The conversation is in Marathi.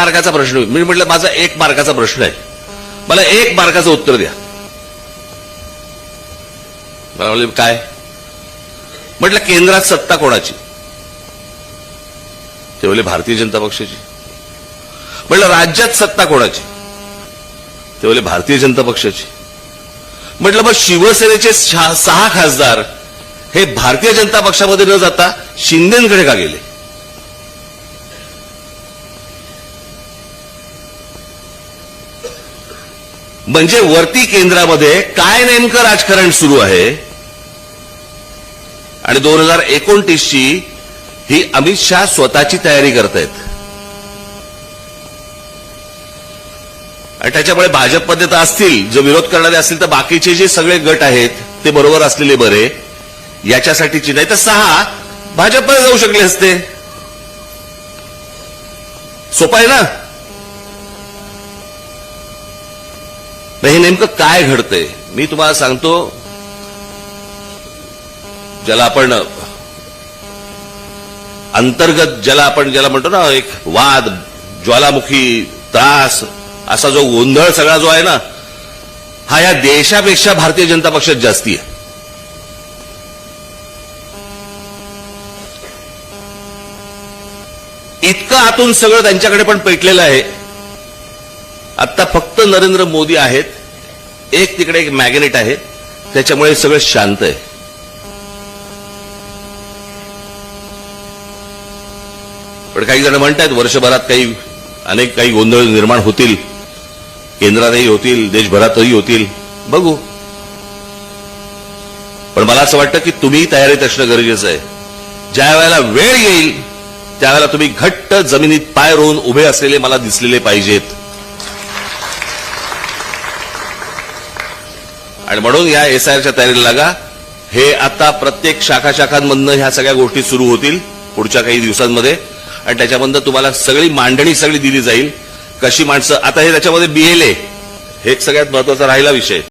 मार्काचा प्रश्न. मी म्हटलं माझा 1 मार्काचा प्रश्न आहे, मला 1 मार्काचं उत्तर द्या. मला म्हणले काय? म्हटलं केंद्रात सत्ता कोणाची? ते बोलले भारतीय जनता पक्षाची. म्हटलं राज्यात सत्ता कोणाची? ते बोलले भारतीय जनता पक्षाची. म्हटलं मग शिवसेनेचे 6 खासदार हे भारतीय जनता पक्षामध्ये न जाता शिंदेकडे का गेले? म्हणजे वरती केंद्रामध्ये काय नेमकं राजकारण सुरू आहे आणि 2029ची ही अमित शहा स्वतःची तयारी करतायत. आणि त्याच्यामुळे भाजपमध्ये तर असतील, जो विरोध करणारे असतील, तर बाकीचे जे सगळे गट आहेत ते बरोबर असलेले बरे, याच्यासाठीची नाही तर 6 भाजपमध्ये जाऊ शकले असते. सोपं आहे ना? हे नेमकं काय घडतंय मी तुम्हाला सांगतो. ज्याला आपण अंतर्गत ज्याला म्हणतो ना, एक वाद, ज्वालामुखी, त्रास, असा जो गोंधळ सगळा जो आहे ना, हा या देशापेक्षा भारतीय जनता पक्षात जास्ती आहे. इतकं आतून सगळं त्यांच्याकडे पण पेटलेलं आहे. आता फक्त नरेंद्र मोदी आहेत, एक तिकडे एक मॅग्नेट आहे, त्याच्यामुळे सगळं शांत आहे. पण काही जण म्हणतात वर्षभरात अनेक गोंधळ निर्माण होतील, केंद्रातही होतील, देशभरातही होतील, बघू. पण मला असं वाटतं की तुम्ही तयारीत असणं गरजेचं आहे. ज्या वेळेला वेळ येईल त्यावेळेला तुम्ही घट्ट जमिनीत पाय रोवून उभे असलेले मला दिसलेले पाहिजेत. आणि म्हणून या एसआयआरच्या तयारीला लागा. हे आता प्रत्येक शाखांमधनं ह्या सगळ्या गोष्टी सुरू होतील पुढच्या काही दिवसांमध्ये, आणि त्याच्यामधनं तुम्हाला सगळी मांडणी दिली जाईल. कशी माणसं आता हे त्याच्यामध्ये BLA हे एक सगळ्यात महत्वाचा राहिला विषय.